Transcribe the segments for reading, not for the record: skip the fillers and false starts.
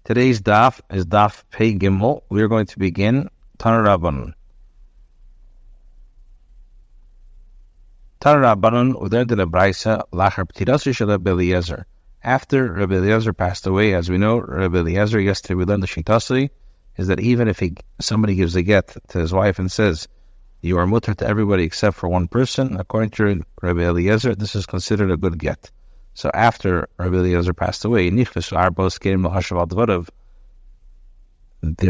Today's daf is daf Pei Gimel. We are going to begin Tana Rabbanan. Tana Rabbanan, we learned in the Braisa, Lachar P'tirasi shel Rabbi Eliezer. After Rabbi Eliezer passed away, as we know, Rabbi Eliezer, yesterday we learned the Shitasi, is that even if somebody gives a get to his wife and says, you are mutter to everybody except for one person, according to Rabbi Eliezer, this is considered a good get. So after Rabbi Eliezer passed away, there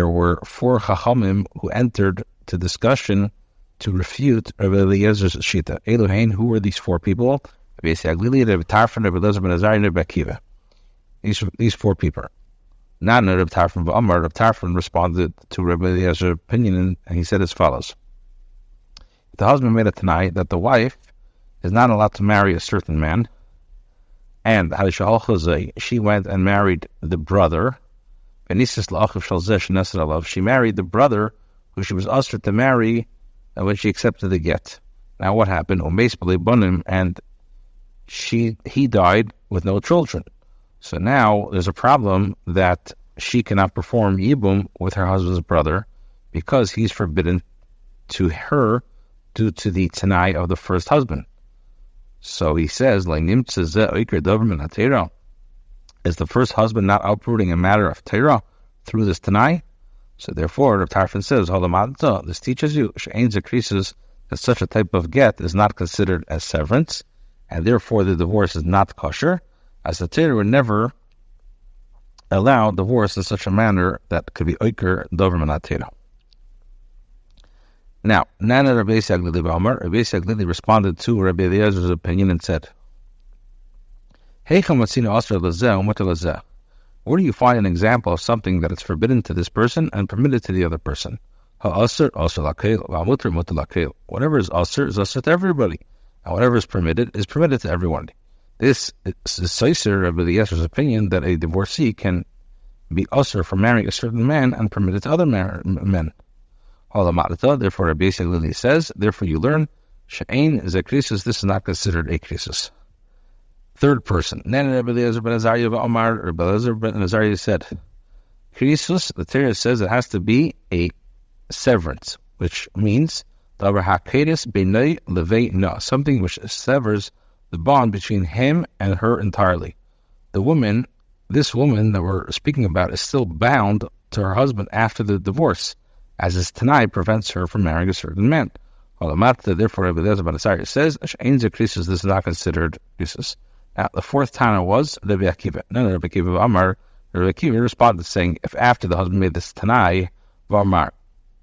were 4 Chachamim who entered to discussion to refute Rabbi Eliezer's Shita. Elohein, who were these 4 people? These 4 people. Not Rabbi Tarfon, but Amar. Rabbi Tarfon responded to Rabbi Eliezer's opinion, and he said as follows. The husband made a tanai that the wife is not allowed to marry a certain man, and she went and married the brother. She married the brother who she was ushered to marry when she accepted the get. Now what happened? And he died with no children. So now there's a problem that she cannot perform yibum with her husband's brother because he's forbidden to her due to the tanai of the first husband. So he says, is the first husband not uprooting a matter of Torah through this tanai? So therefore, Rav Tarfon says, this teaches you that such a type of get is not considered as severance, and therefore the divorce is not kosher, as the Torah would never allow divorce in such a manner that could be oiker dover min Torah. Now, Nana Rabbi S Greenwald responded to Rabbi Eliezer's opinion and said, where do you find an example of something that is forbidden to this person and permitted to the other person? Whatever is asr to everybody, and whatever is permitted to everyone. This is Seiser Rabbi Eliezer's opinion that a divorcee can be asr for marrying a certain man and permitted to other men. Therefore, Rabbi S Greenwald says, therefore you learn, She'ein is a krisus, this is not considered a krisus. Third person, Rabbi Eliezer ben Azariah said, krisus, the Torah says it has to be a severance, which means something which severs the bond between him and her entirely. This woman that we're speaking about is still bound to her husband after the divorce, as his tanai prevents her from marrying a certain man. Therefore, Rabbi Eliezer ben Azariah says, this is not considered krisus. Now, the fourth Tana was Rabbi Akiva. Rabbi Akiva Amar. Rabbi Akiva responded saying, if after the husband made this tanai, Vamar,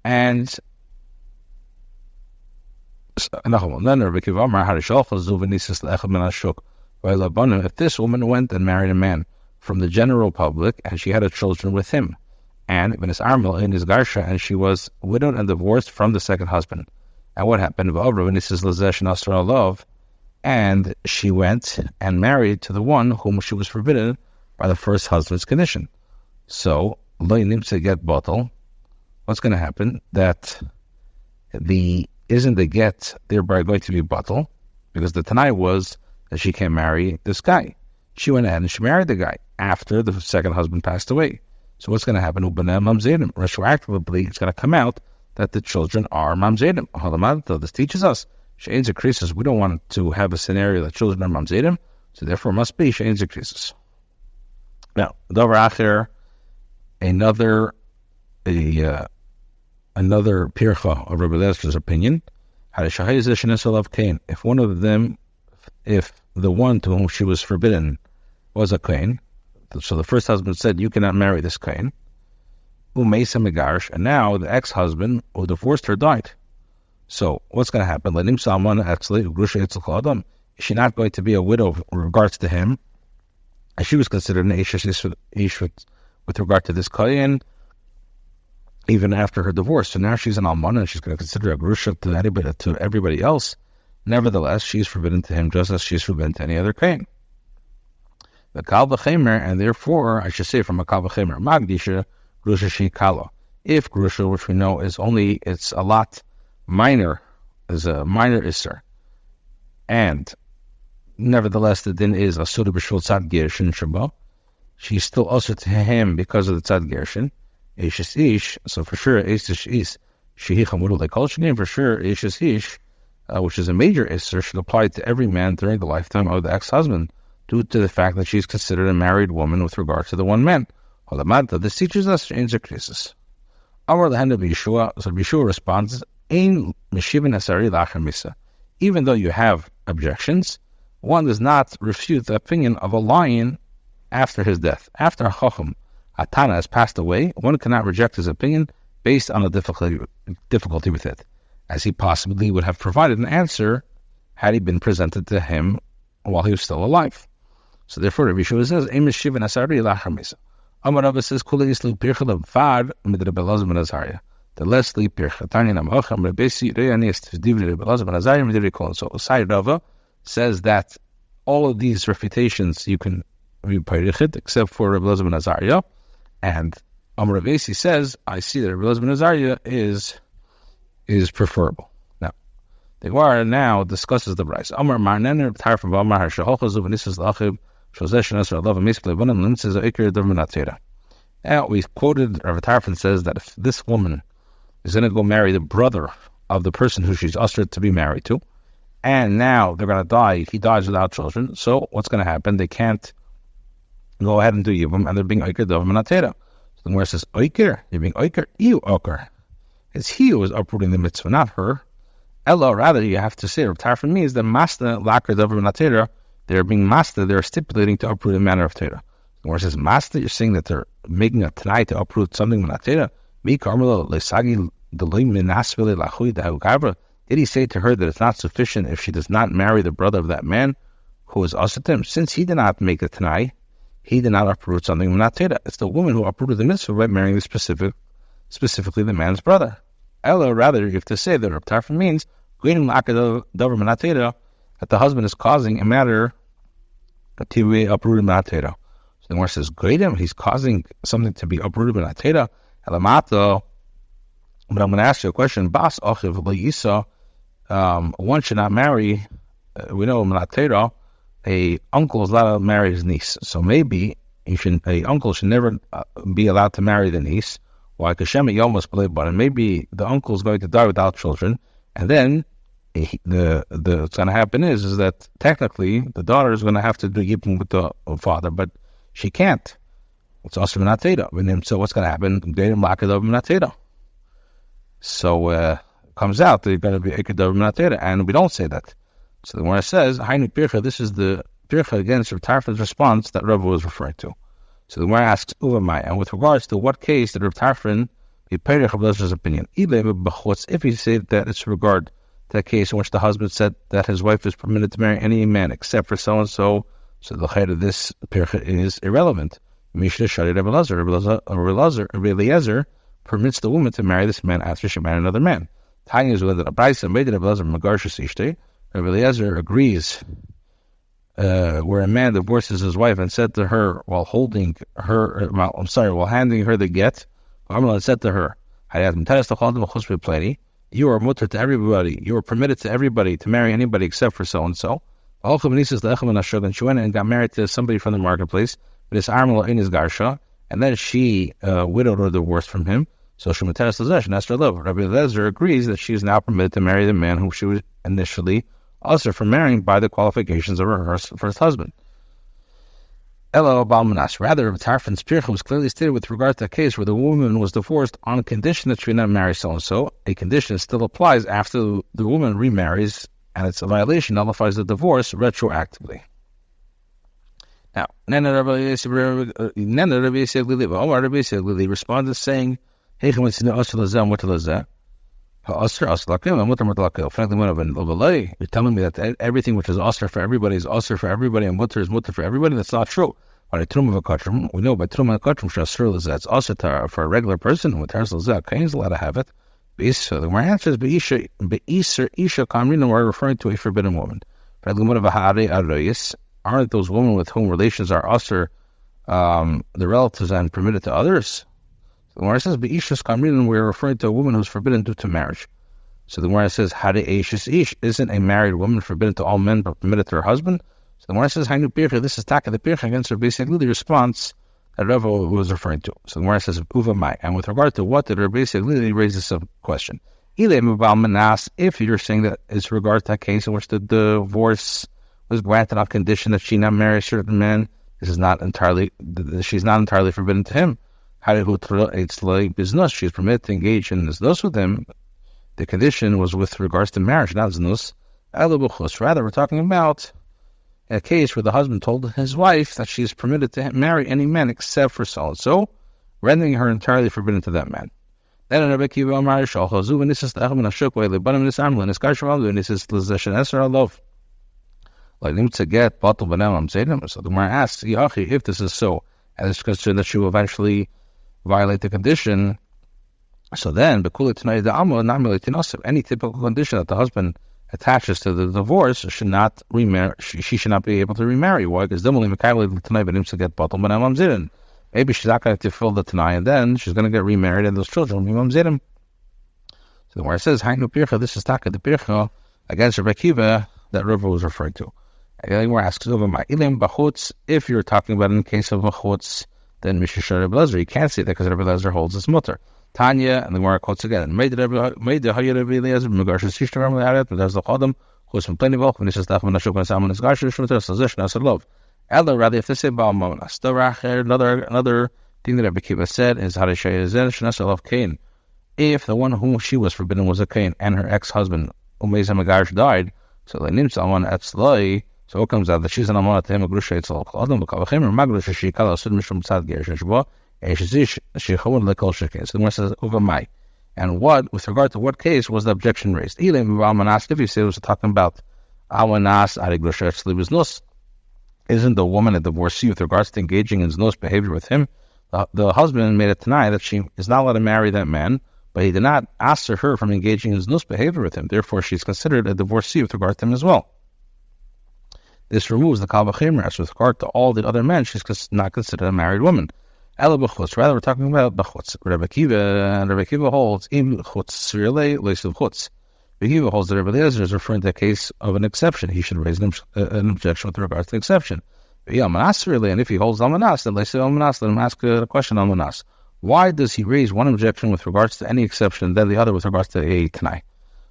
and if this woman went and married a man from the general public and she had children with him, and in his armel in his garsha, and she was widowed and divorced from the second husband, and what happened? And she went and married to the one whom she was forbidden by the first husband's condition. So, to get bottle, what's going to happen? That isn't the get thereby going to be bottle, because the tanai was that she can't marry this guy. She went ahead and she married the guy after the second husband passed away. So what's going to happen? Retroactively, it's going to come out that the children are mamzedim. This teaches us she'ein zekrisus. We don't want to have a scenario that children are mamzedim, so therefore it must be she'ein zekrisus. Now, davar acher, another pircha of Rabbi Eliezer opinion. If one of them, if the one to whom she was forbidden was a kohen, so the first husband said, you cannot marry this kohen, and now the ex-husband who divorced her died. So what's going to happen? Is she not going to be a widow with regards to him? And she was considered an Isha with regard to this kohen even after her divorce. So now she's an almana and she's going to consider a grusha to everybody else. Nevertheless, she's forbidden to him just as she's forbidden to any other kohen. The kal v'chemer, and therefore, I should say from a kal v'chemer, magdisha, grusha shikala. If grusha, which we know is it's a lot minor, is a minor isser, and nevertheless the din is asur b'shul tzad ger shin shaba, she's still also to him because of the tzad gershon. Eishes ish, so for sure, eishes ish, shehi chamudul lekol shenim, for sure, eishes ish, which is a major isser, should apply to every man during the lifetime of the ex-husband, due to the fact that she's considered a married woman with regard to the one man. This teaches us in Zakrisis. Amar the hand of Yeshua, so Yeshua responds, Ein meshivin asari lachar misa. Even though you have objections, one does not refute the opinion of a lion after his death. After a chacham, Atana has passed away, one cannot reject his opinion based on the difficulty with it, as he possibly would have provided an answer had he been presented to him while he was still alive. So therefore, Rabbi Yeshua says, Ein meshivin asari lachar misa. Amar Rabba says, Kula Yisli Pircha Levad Mid Rabbi Elazar ben Azariah. The Leslie Pircha Tanya Nam Hocham Rabbi Reyanis Divri Rabbi Elazar ben Azariah Midiri Kol. So Osai Rava says that all of these refutations you can be Pirichit except for Rabbi Elazar ben Azariah. And Amar Rabbi says, I see that Rabbi Elazar ben Azariah is preferable. Now, the Gemara now discusses the Bryce. Amar Marnener Tar from Amar Hashahochaz of Nisas Lachib. Now, we quoted, Rav Tarfon says that if this woman is going to go marry the brother of the person who she's ushered to be married to, and now they're going to die, he dies without children, so what's going to happen? They can't go ahead and do Yibum, and they're being Oiker Dov Menatera. So the Gemara says, Oiker, you're being Oiker, you Oiker. It's he who is uprooting the mitzvah, not her. Ella, rather, you have to say, Rav Tarfon means that Master Laker Dov Menatera. They're being master, they're stipulating to uproot a manner of Torah. The Gemara says, master, you're saying that they're making a Tanai to uproot something from Torah. Did he say to her that it's not sufficient if she does not marry the brother of that man who is Asatim? Since he did not make the Tanai, he did not uproot something from Torah. It's the woman who uprooted the mitzvah by marrying specifically the man's brother. Ella, rather, you have to say that Rav Tarfon means that the husband is causing a matter to be uprooted in Torah. So the Gemara says, Gaidim, he's causing something to be uprooted in Torah. Elamato, but I'm going to ask you a question. Bas Achiv L'Yisa, one should not marry, we know in Torah, a uncle is allowed to marry his niece. So maybe a uncle should never be allowed to marry the niece. Why? Because maybe the uncle is going to die without children, and then what's going to happen is that technically the daughter is going to have to do Yibum with the father, but she can't. It's also Menateda. So what's going to happen? So it comes out that you're going to be Ekadav Menateda, and we don't say that. So the Gemara says, Hainu Pircha, this is the Pircha against Rav Tarfon's response that Rav was referring to. So the Gemara asks, Uvamai, and with regards to what case did Rav Tarfon be Pircha of Lezer's opinion? If he said that it's regard that case in which the husband said that his wife is permitted to marry any man except for so-and-so, so the height of this pircha is irrelevant. Mishnah Shari Rabbi Eliezer permits the woman to marry this man after she married another man. Tanya is whether a Braisa made Rabbi Eliezer Magarshus Ishtei. Rabbi Eliezer agrees where a man divorces his wife and said to her while handing her the get, Amala said to her, you are mutter to everybody. You are permitted to everybody to marry anybody except for so-and-so. And she went and got married to somebody from the marketplace. And then she widowed or divorced from him. So she that's her love. Rabbi Eliezer agrees that she is now permitted to marry the man whom she was initially also for marrying by the qualifications of her first husband. Elo Balmanas. Rather, Tarfon's Pircha was clearly stated with regard to a case where the woman was divorced on condition that she would not marry so-and-so. A condition still applies after the woman remarries, and it's a violation nullifies the divorce retroactively. Now, Nana Rabbi responded saying, you're telling me that everything which is asr for everybody is asr for everybody, and mutter is mutter for everybody. That's not true. We know by Truma Kachrim, that's asr for a regular person. With Tarzal Kain is allowed to have it. So the answer is Isha Kamrina, we're referring to a forbidden woman. Aren't those women with whom relations are asr the relatives and permitted to others? So the Gemara says Be'ishas Kamrina, we're referring to a woman who's forbidden due to marriage. So the Gemara says, Hade Eishes Ish, isn't a married woman forbidden to all men but permitted to her husband? So the Gemara says, Hainu Pircha, this is Taka the Pircha against her basically the response that Rava was referring to. So the Gemara says, Uva Mai. And with regard to what did Rabbi S Greenwald raise this question? If you're saying that it's regard to a case in which the divorce was granted on condition that she not marry a certain man, she's not entirely forbidden to him. She's permitted to engage in znus with him. The condition was with regards to marriage, not znus. Rather, we're talking about a case where the husband told his wife that she is permitted to marry any man except for so-and-so, rendering her entirely forbidden to that man. Then Rabbi Kiva Amar Shalchazu and this is the Achman Ashukwa Lebanim Nisamla and Iskashmalu and this is Lizashan Esra Love. Like him to get bottle banana I'm saying. So the Gemara asks, Yachi, if this is so, and it's considered that she will eventually violate the condition, so then Bekuli Tanai the Amma Namili Tinosif, any typical condition that the husband attaches to the divorce should not remarry. She should not be able to remarry. Why? Because maybe she's not going to fulfill the Tanai, and then she's going to get remarried, and those children will be Mamzirim. So the Gemara says, "Hainu Pircha." This is Taka the Pircha against Rabbi Kiva that Rava was referring to. And the Gemara asks, if you're talking about in the case of Bachutz, then Mishishar Rabbi Lezer, you can't say that because Rabbi Lezer holds his mutter. Tanya, and the Gemara quotes again, made the Hayya Rabbi Lezer, Megash Sishta Rabbi Lezer, but there's the Chodam, who's from plenty of Volk, when he says, Tachman Ashuk, and Salman is Gash, Shmutter, Sazishna, Asad Love. Ella, rather, if they say Baal Monas, another thing that Rabbi Kiva said is, Hadashaya Zen, Shnasa Love Cain. If the one whom she was forbidden was a Cain, and her ex-husband, Umeza Megash, died, so they named someone at Sloi, so it comes out that she's an Amana to him, a Grusha, it's all Adam, Bakavachim, or Magrusha, she called Sud Mishum Tzad Ger, Shashba, and she says, she Chawad Lekol Shekin. So the one says, Uva Mai. And what, with regard to what case was the objection raised? Ilim, Almanas, if you say it was talking about Almanas, Ari Grusha, Slibus Nus, isn't the woman a divorcee with regards to engaging in Znus behavior with him? The husband made it tonight that she is not allowed to marry that man, but he did not ask her from engaging in Znus behavior with him. Therefore, she's considered a divorcee with regard to him as well. This removes the Kal V'Chemer, as with regard to all the other men, she's not considered a married woman. Ela b'chutz. Rather, we're talking about b'chutz. Rabbi Kiva holds im chutz sirlei loisiv chutz. Rabbi Kiva holds that Rabbi Eliezer is referring to a case of an exception. He should raise an objection with regards to the exception. And if he holds almanas, then loisiv almanas. Let him ask a question almanas. Why does he raise one objection with regards to any exception, then the other with regards to a tanai?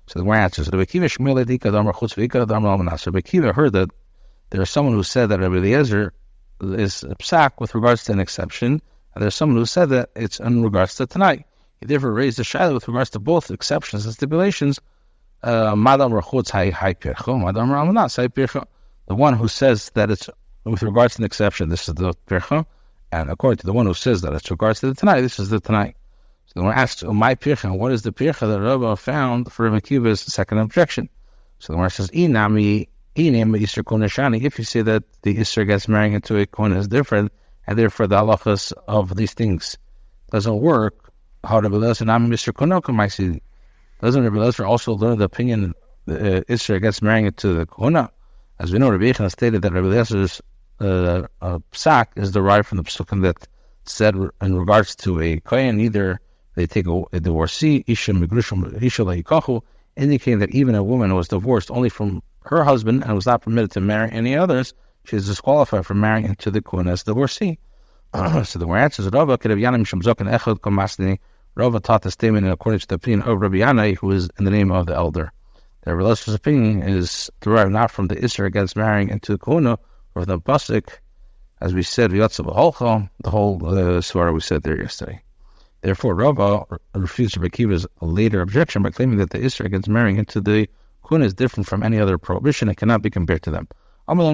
So the Gemara answers, Rabbi Kiva shmei le'dika damar chutz v'ika damar almanas. Rabbi Kiva heard that there's someone who said that Rabbi Eliezer is psak with regards to an exception, and there's someone who said that it's in regards to Tanai. He therefore raised the shaila with regards to both exceptions and stipulations. The one who says that it's with regards to an exception, this is the pircha, and according to the one who says that it's regards to the Tanai, this is the Tanai. So the one asks, my pircha, what is the pircha that Rabbi found for Rabbi Kiva's second objection? So the one says, if you say that the Isser gets married into a Kohen is different, and therefore the halachas of these things doesn't work, how Rabbi Eliezer Mr. Kohen doesn't Rabbi Eliezer also learn the opinion the Isser gets married into the Kohen? As we know, Rabbi Yechon stated that Rabbi Eliezer's psak is derived from the psukim that said in regards to a Kohen, either they take a divorcee, Isha Megrushim, Isha Leikachu, indicating that even a woman who was divorced only from her husband and was not permitted to marry any others, she is disqualified from marrying into the Kohen as divorcee. So the answer is Rava Rava taught the statement in accordance to the opinion of Rabbi Yanai, who is in the name of the elder. The Rabbi Eliezer opinion is derived not from the Isser against marrying into the Kohen, or the Pasuk, as we said, the whole Swara we said there yesterday. Therefore, Rava refused Rabbi Kiva's later objection by claiming that the Isser against marrying into the Kohen is different from any other prohibition and cannot be compared to them. Is this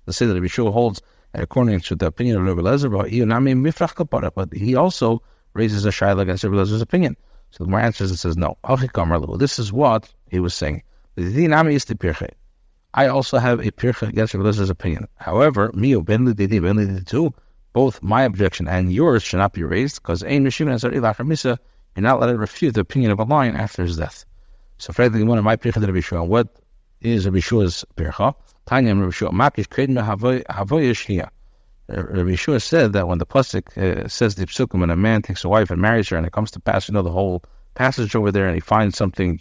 to say that Rabbi Shua holds according to the opinion of Rabbi Eliezer, but he also raises a shaila against Rabbi Eliezer opinion. So the more answers, it says no. This is what he was saying. I also have a pircha against Rabbi Eliezer opinion. However, both my objection and yours should not be raised, because you're not allowed to refute the opinion of a lion after his death. So, frankly, one of my pircha to Rabbi Shua. What is Rabbi Shua's pircha? Tanya Rabbi Shua makish kedma havoyish here. Rabbi Shua said that when the pasuk says the psukim, when a man takes a wife and marries her, and it comes to pass, the whole passage over there, and he finds something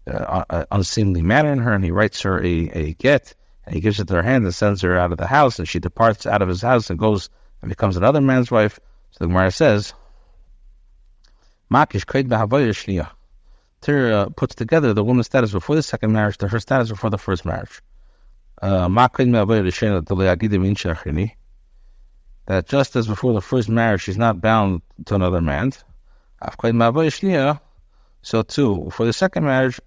unseemly manner in her, and he writes her a get, and he gives it to her hand and sends her out of the house, and she departs out of his house and goes and becomes another man's wife. So the Gemara says, Makish Kaid B'Havaya Shniya. Torah puts together the woman's status before the second marriage to her status before the first marriage. That just as before the first marriage she's not bound to another man, so too for the second marriage,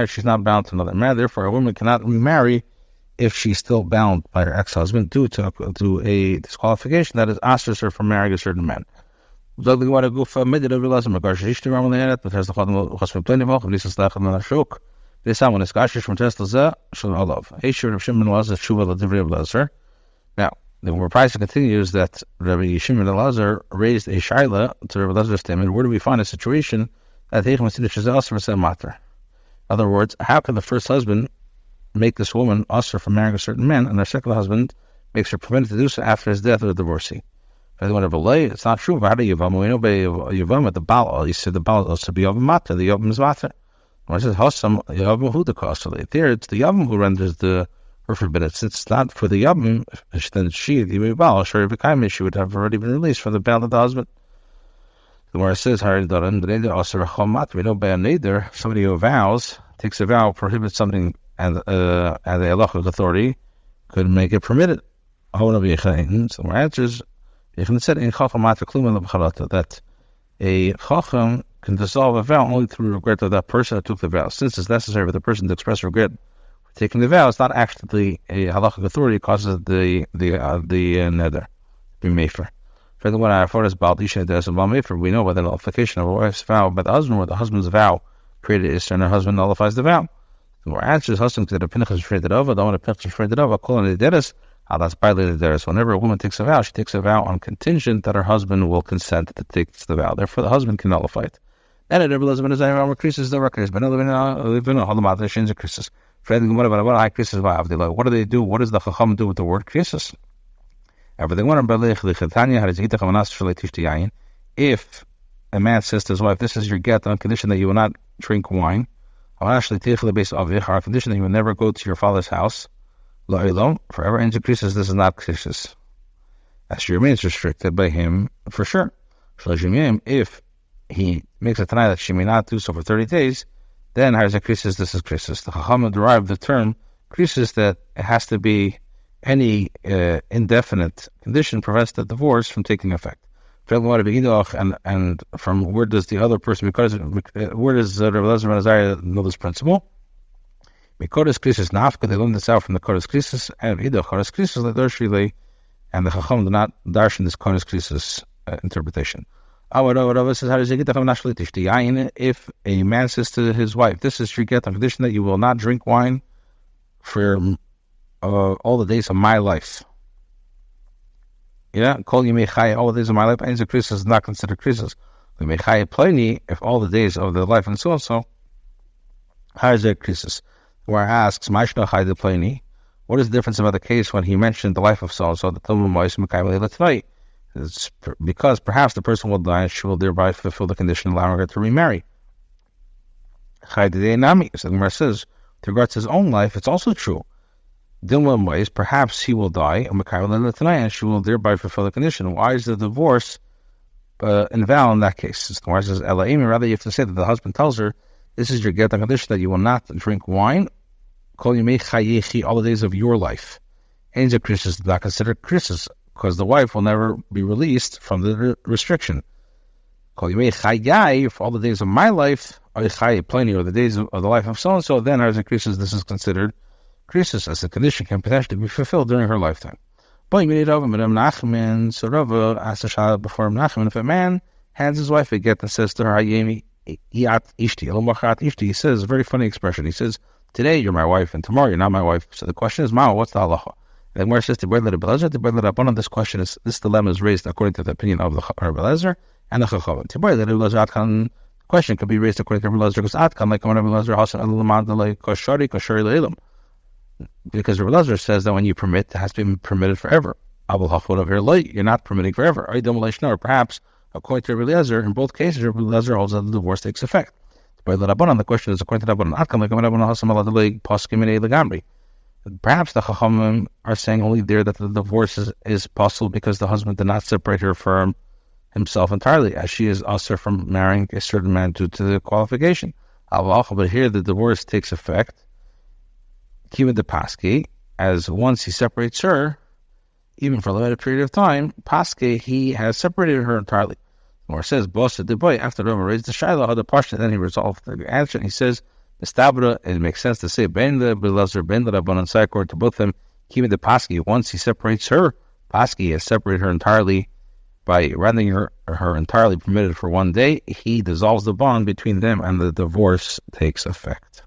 she's not bound to another man. Therefore, a woman cannot remarry if she's still bound by her ex-husband due to a disqualification that is asters her from marrying a certain man. Now, the Gemara Price continues that Rabbi Shimon Elazar raised a shaila to Rabbi Elazar's statement. Where do we find a situation that in other words, how can the first husband make this woman usher from marrying a certain man, and the second husband makes her permitted to do so after his death or divorcee? It's not true. How do you Yavam the Baal? You said the Baal also be Yavam Mata, the Yavam is Mata. When it says Hossam, Yavam who the costly. There it's the Yavam who renders her forbidden. Since it's not for the Yavam, then she, the Baal, she would have already been released from the Baal of the husband. The Gemara says, we know by a neder, somebody who vows, takes a vow, prohibits something, and the halachic authority could make it permitted. So the Gemara answers, that a chacham can dissolve a vow only through regret of that person that took the vow. Since it's necessary for the person to express regret for taking the vow, it's not actually a halachic authority causes the neder to be mefer. We know by the nullification of a wife's vow by the husband, where the husband's vow created Isser and her husband nullifies the vow. The more answers husband to the Pinchas is afraid of, the one that Pinchas is afraid of, calling the deadest. That's violated there. So whenever a woman takes a vow, she takes a vow on contingent that her husband will consent to take the vow. Therefore, the husband can nullify it. And it increases the records. What do they do? What does the Chacham do with the word krisis? If a man says to his wife, this is your get on condition that you will not drink wine, on condition that you will never go to your father's house, forever, and increases, this is not krisis. As she remains restricted by him for sure. If he makes a tanai that she may not do so for 30 days, then has a krisis, this is krisis. The Chacham derived the term krisis that it has to be any indefinite condition prevents the divorce from taking effect. And from where does the other person, because where does Rabbi Elazar ben Azariah know this principle? Kodesh krisis nafka, they learn this out from the Kodesh krisis, and Ido Kodesh krisis le'darshile, and the Chacham do not darshan this Kodesh krisis interpretation. If a man says to his wife, this is your get on condition that you will not drink wine for all the days of my life. Call you mechaya all the days of my life, and the krisis is not considered krisis. The mechaya pleni, if all the days of their life and so and so, how is there krisis? Where I asks, what is the difference about the case when he mentioned the life of so-and-so, the Talmud Mois Mekayim tonight? It's because perhaps the person will die and she will thereby fulfill the condition allowing her to remarry. So the Gemara says, with regards to his own life, it's also true. Dilma Mois, perhaps he will die and she will thereby fulfill the condition. Why is the divorce invalid in that case? The Gemara says, rather you have to say that the husband tells her, this is your get on condition that you will not drink wine. Call you chayechi all the days of your life. And the krisis is not considered krisis because the wife will never be released from the restriction. Call you chayai for all the days of my life, or plenty, or the days of the life of so and so. Then as a krisis, this is considered krisis as the condition can potentially be fulfilled during her lifetime. But you so Rava asked a child before Nachman, if a man hands his wife a get and says to her, Hayemi, he says a very funny expression. He says, today you're my wife and tomorrow you're not my wife. So the question is, Mama, what's the halacha? And Gemara says, this question is, this dilemma is raised according to the opinion of the Rabbi Elazar and the Chacham. The question could be raised according to Rabbi Elazar because Atkan, like Rabbi Elazar, because Rabbi Elazar says that when you permit, it has to be permitted forever. You're not permitting forever. Or perhaps, according to Rabbi Elazar, in both cases, Rabbi Elazar holds that the divorce takes effect. By the Rabbanan, the question is according to Rabbanan. Perhaps the Chachamim are saying only there that the divorce is possible because the husband did not separate her from himself entirely, as she is also from marrying a certain man due to the qualification. But here the divorce takes effect, given the Paske, as once he separates her, even for a limited period of time, Paske, he has separated her entirely. Or says, after Rava raised the Shiloh, how the Pasha, then he resolved the answer, and he says, Mistabra, it makes sense to say, Ben the Belazar, Ben the Rabbanan, according to both of them, keeping the Paski, once he separates her, Paski has separated her entirely by rendering her entirely permitted for one day, he dissolves the bond between them and the divorce takes effect.